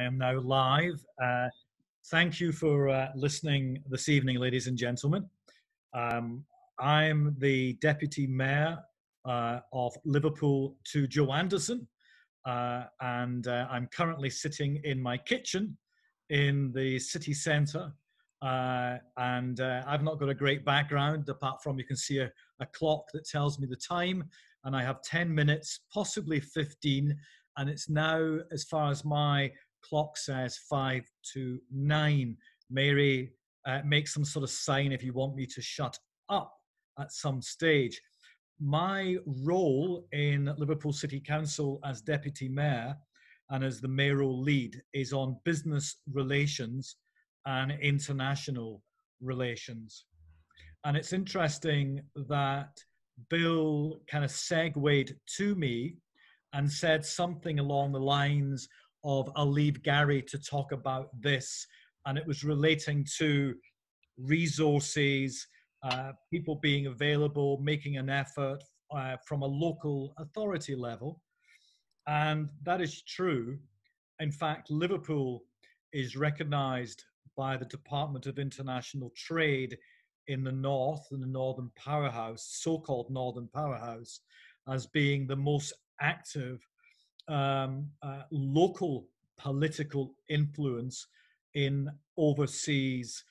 I am now live. Thank you for listening this evening, ladies and gentlemen. I'm the Deputy Mayor of Liverpool to Joe Anderson, and I'm currently sitting in my kitchen in the city centre. I've not got a great background, apart from you can see a clock that tells me the time, and I have 10 minutes, possibly 15, and it's now, as far as my clock says, 5 to 9. Mary, make some sort of sign if you want me to shut up at some stage. My role in Liverpool City Council as Deputy Mayor and as the Mayoral Lead is on business relations and international relations. And it's interesting that Bill kind of segued to me and said something along the lines of, I'll leave Gary to talk about this. And it was relating to resources, people being available, making an effort from a local authority level. And that is true. In fact, Liverpool is recognized by the Department of International Trade in the north, in the Northern Powerhouse, so-called Northern Powerhouse, as being the most active local political influence in overseas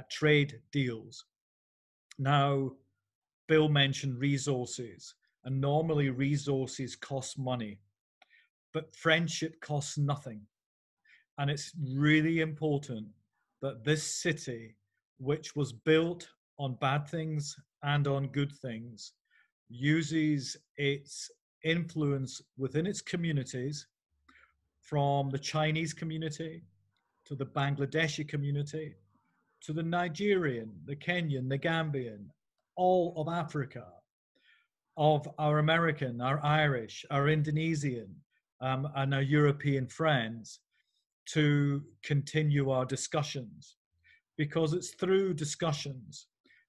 trade deals. Now, Bill mentioned resources, and normally resources cost money, but friendship costs nothing. And it's really important that this city, which was built on bad things and on good things, uses its influence within its communities, from the Chinese community to the Bangladeshi community to the Nigerian, the Kenyan, the Gambian, all of Africa, of our American, our Irish, our Indonesian, and our European friends, to continue our discussions, because it's through discussions,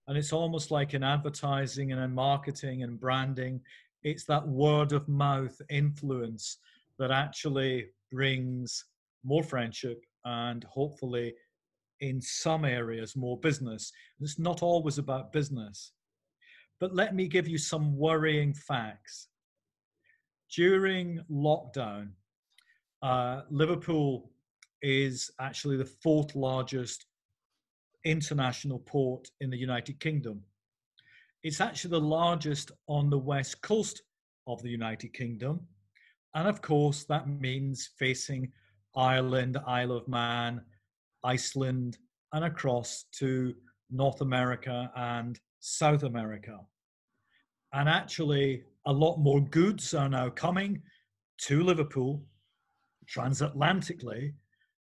and it's almost like in advertising and in marketing and branding, it's that word of mouth influence that actually brings more friendship and hopefully in some areas more business. It's not always about business. But let me give you some worrying facts. During lockdown, Liverpool is actually the 4th largest international port in the United Kingdom. It's actually the largest on the west coast of the United Kingdom. And of course, that means facing Ireland, Isle of Man, Iceland, and across to North America and South America. And actually, a lot more goods are now coming to Liverpool transatlantically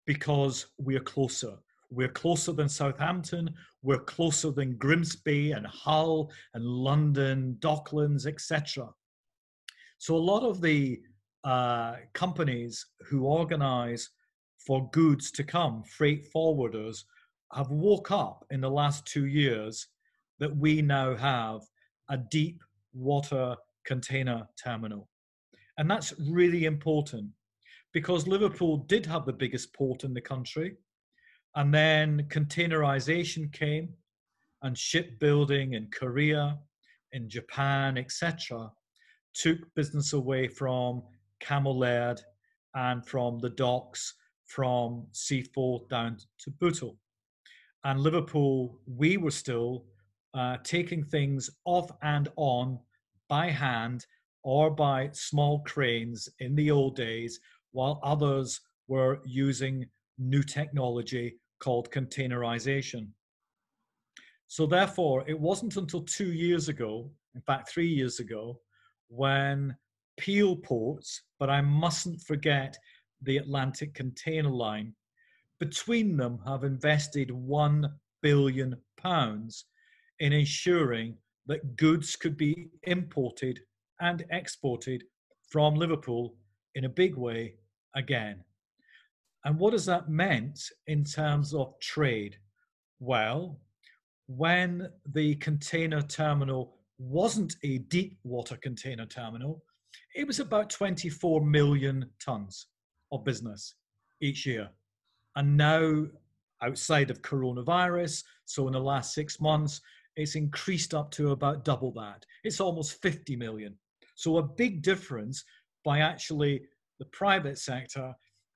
because we're closer. We're closer than Southampton, we're closer than Grimsby and Hull and London, Docklands, etc. So a lot of the companies who organize for goods to come, freight forwarders, have woke up in the last 2 years that we now have a deep water container terminal. And that's really important, because Liverpool did have the biggest port in the country, and then containerization came, and shipbuilding in Korea, in Japan, etc., took business away from Camel Laird and from the docks, from Seaforth down to Bootle. And Liverpool, we were still taking things off and on by hand or by small cranes in the old days, while others were using new technology called containerization. So therefore, it wasn't until 2 years ago, in fact 3 years ago, when Peel Ports, but I mustn't forget the Atlantic Container Line, between them have invested £1 billion in ensuring that goods could be imported and exported from Liverpool in a big way again. And what has that meant in terms of trade? Well, when the container terminal wasn't a deep water container terminal, it was about 24 million tons of business. each year. And now, outside of coronavirus, so in the last 6 months, it's increased up to about double that. It's almost 50 million. So a big difference by actually the private sector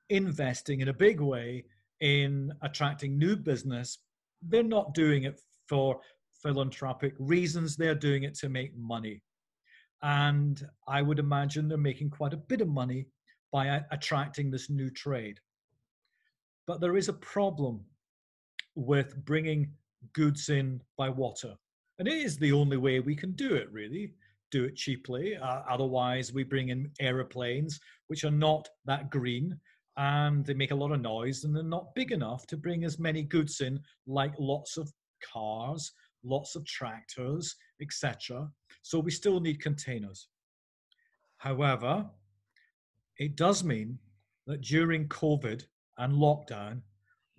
investing in a big way in attracting new business. They're not doing it for philanthropic reasons, they're doing it to make money. And I would imagine they're making quite a bit of money by attracting this new trade. But there is a problem with bringing goods in by water. And it is the only way we can do it, really, do it cheaply. Otherwise, we bring in aeroplanes, which are not that green, and they make a lot of noise, and they're not big enough to bring as many goods in, like lots of cars, lots of tractors, etc. So we still need containers. However, it does mean that during COVID and lockdown,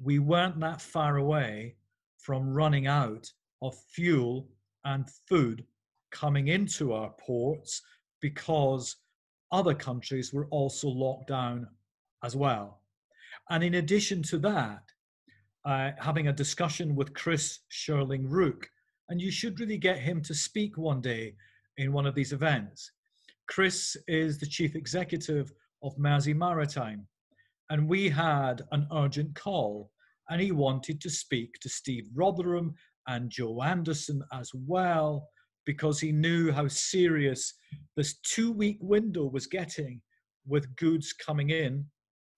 we weren't that far away from running out of fuel and food coming into our ports because other countries were also locked down as well. And in addition to that, having a discussion with Chris Sherling-Rook, and you should really get him to speak one day in one of these events. Chris is the chief executive of Mersey Maritime, and we had an urgent call, and he wanted to speak to Steve Rotherham and Joe Anderson as well, because he knew how serious this 2-week window was getting with goods coming in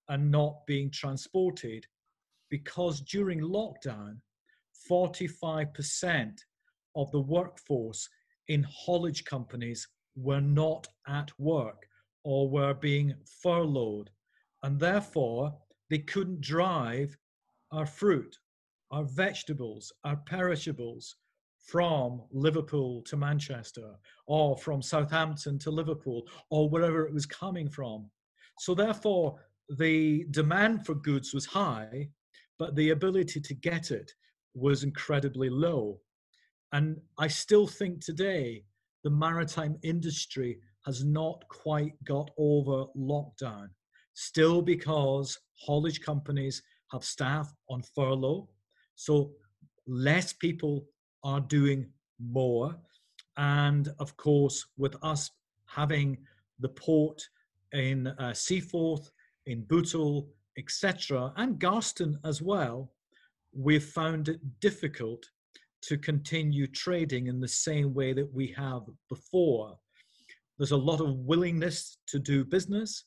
and not being transported, because during lockdown, 45% of the workforce in haulage companies were not at work or were being furloughed, and therefore they couldn't drive our fruit, our vegetables, our perishables from Liverpool to Manchester, or from Southampton to Liverpool, or wherever it was coming from. So therefore, the demand for goods was high, but the ability to get it was incredibly low. And I still think today the maritime industry has not quite got over lockdown, still because haulage companies have staff on furlough. So less people are doing more. And of course, with us having the port in Seaforth, in Bootle, etc., and Garston as well, we've found it difficult to continue trading in the same way that we have before. There's a lot of willingness to do business,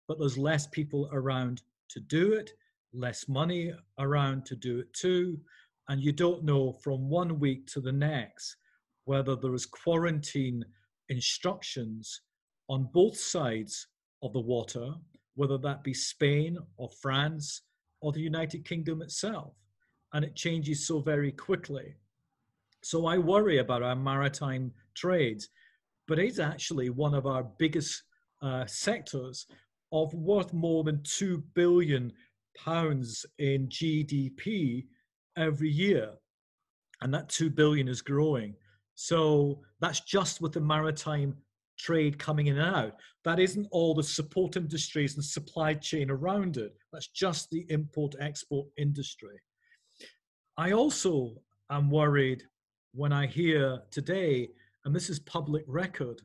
but there's less people around to do it, less money around to do it too, and you don't know from one week to the next whether there is quarantine instructions on both sides of the water, whether that be Spain or France or the United Kingdom itself. And it changes so very quickly. So I worry about our maritime trades, but it's actually one of our biggest sectors, of worth more than £2 billion in GDP every year. And that 2 billion is growing. So that's just with the maritime trade coming in and out. That isn't all the support industries and supply chain around it. That's just the import-export industry. I also am worried when I hear today, and this is public record,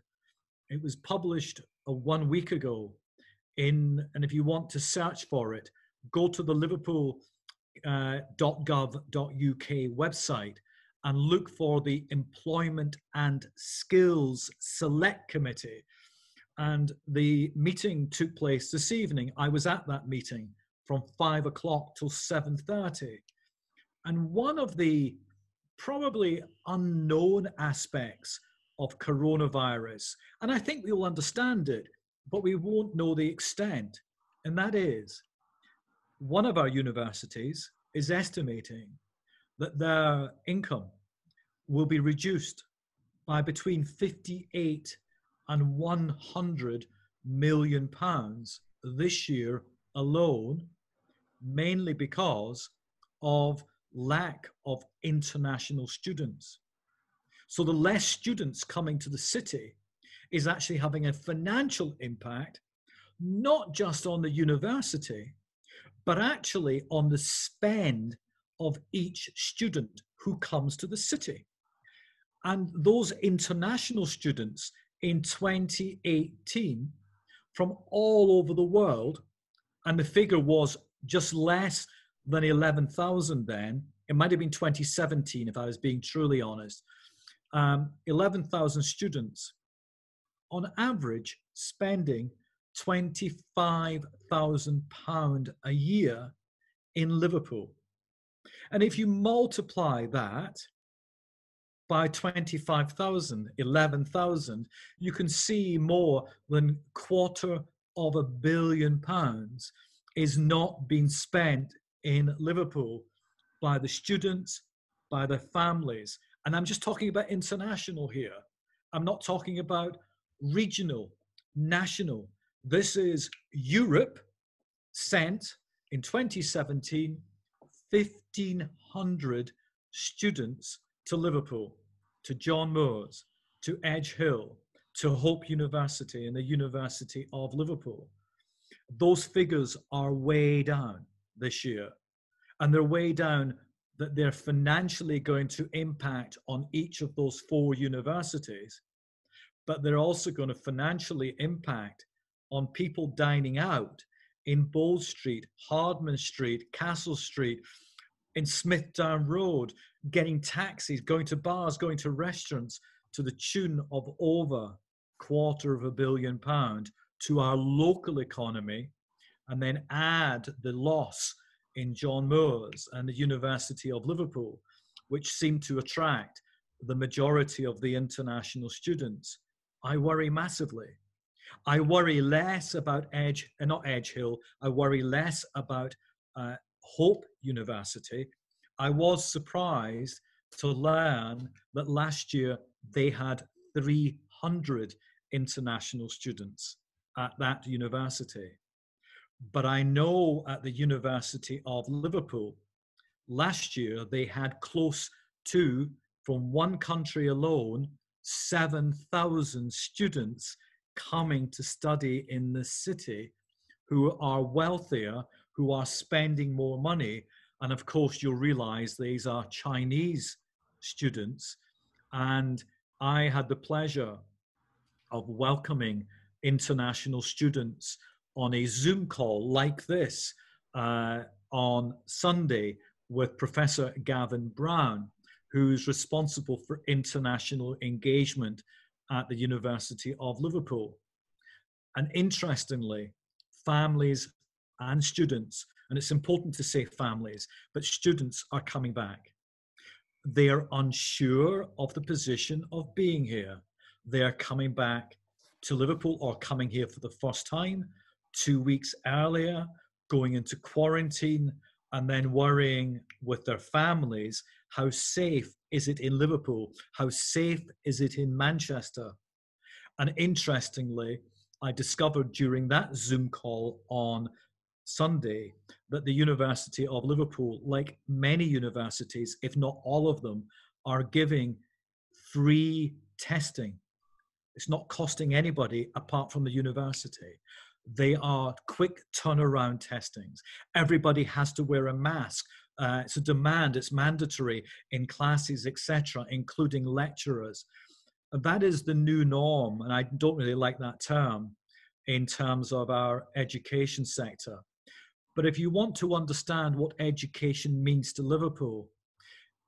it was published 1 week ago and if you want to search for it, go to the liverpool.gov.uk website and look for the Employment and Skills Select Committee. And the meeting took place this evening. I was at that meeting from 5 o'clock till 7:30. And one of the probably unknown aspects of coronavirus, and I think we will understand it, but we won't know the extent, and that is one of our universities is estimating that their income will be reduced by between 58 and 100 million pounds this year alone, mainly because of lack of international students. So the less students coming to the city is actually having a financial impact, not just on the university, but actually on the spend of each student who comes to the city. And those international students in 2018 from all over the world, and the figure was just less than 11,000 then. It might have been 2017 if I was being truly honest. 11,000 students on average spending £25,000 a year in Liverpool. And if you multiply that by 25,000, 11,000, you can see more than £250 million is not being spent in Liverpool by the students, by their families. And I'm just talking about international here. I'm not talking about regional, national. This is Europe sent in 2017 1,500 students to Liverpool, to John Moores, to Edge Hill, to Hope University and the University of Liverpool. Those figures are way down this year, and they're way down that they're financially going to impact on each of those 4 universities, but they're also going to financially impact on people dining out in Bold Street, Hardman Street, Castle Street, in Smithdown Road, getting taxis, going to bars, going to restaurants, to the tune of over £250 million to our local economy, and then add the loss in John Moores and the University of Liverpool, which seem to attract the majority of the international students. I worry massively. I worry less about not Edge Hill. I worry less about Hope University. I was surprised to learn that last year they had 300 international students at that university. But I know at the University of Liverpool, last year they had close to, from one country alone, 7,000 students coming to study in the city who are wealthier, who are spending more money. And of course, you'll realize these are Chinese students. And I had the pleasure of welcoming international students on a Zoom call like this on Sunday with Professor Gavin Brown, who's responsible for international engagement at the University of Liverpool. And interestingly, families and students, and it's important to say families, but students are coming back. They are unsure of the position of being here. They are coming back to Liverpool or coming here for the first time 2 weeks earlier, going into quarantine, and then worrying with their families, how safe is it in Liverpool? How safe is it in Manchester? And interestingly, I discovered during that Zoom call on Sunday that the University of Liverpool, like many universities, if not all of them, are giving free testing. It's not costing anybody apart from the university. They are quick turnaround testings. Everybody has to wear a mask. It's a demand, it's mandatory in classes, etc., including lecturers. That is the new norm, and I don't really like that term in terms of our education sector. But if you want to understand what education means to Liverpool,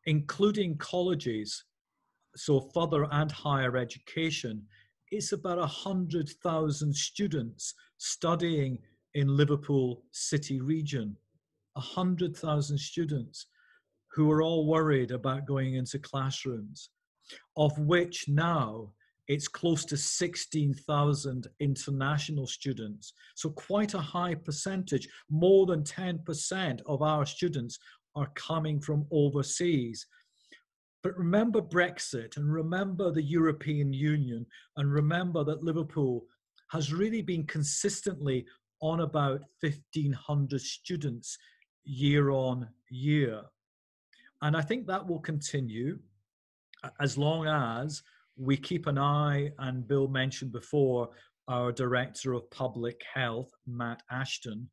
including colleges, so further and higher education, it's about 100,000 students studying in Liverpool City region. 100,000 students who are all worried about going into classrooms, of which now it's close to 16,000 international students. So quite a high percentage, more than 10% of our students are coming from overseas. But remember Brexit, and remember the European Union, and remember that Liverpool has really been consistently on about 1,500 students year on year. And I think that will continue as long as we keep an eye, and Bill mentioned before, our Director of Public Health, Matt Ashton,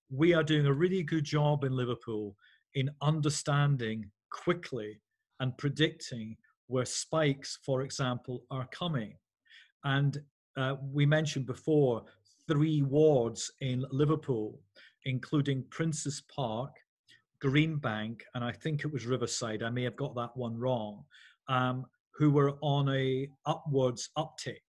we are doing a really good job in Liverpool in understanding quickly and predicting where spikes, for example, are coming. And we mentioned before 3 wards in Liverpool, including Prince's Park, Greenbank, and I think it was Riverside. I may have got that one wrong, who were on a upwards uptick,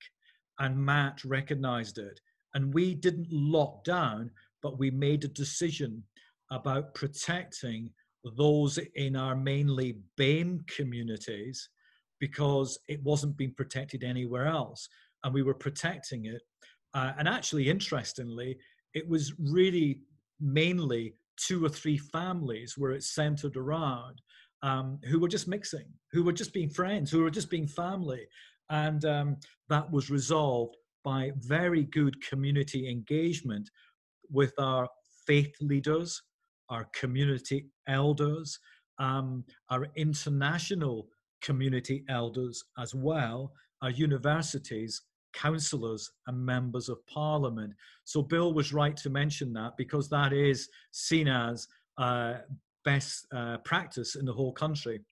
and Matt recognized it. And we didn't lock down, but we made a decision about protecting those in our mainly BAME communities because it wasn't being protected anywhere else. And we were protecting it. And actually, interestingly, it was really mainly 2 or 3 families where it centered around who were just mixing, who were just being friends, who were just being family. And that was resolved by very good community engagement with our faith leaders, our community elders, our international community elders as well, our universities, councillors and members of parliament. So Bill was right to mention that because that is seen as best practice in the whole country.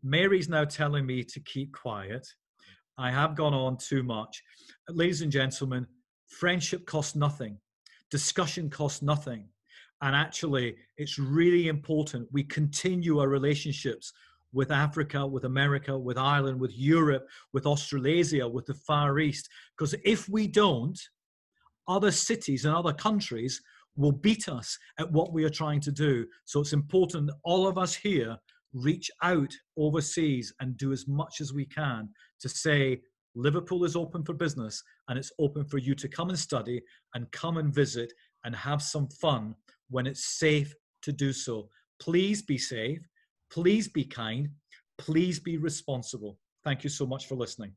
Mary's now telling me to keep quiet. I have gone on too much. Ladies and gentlemen, friendship costs nothing. Discussion costs nothing. And actually, it's really important we continue our relationships with Africa, with America, with Ireland, with Europe, with Australasia, with the Far East. Because if we don't, other cities and other countries will beat us at what we are trying to do. So it's important that all of us here reach out overseas and do as much as we can to say Liverpool is open for business and it's open for you to come and study and come and visit and have some fun when it's safe to do so. Please be safe. Please be kind. Please be responsible. Thank you so much for listening.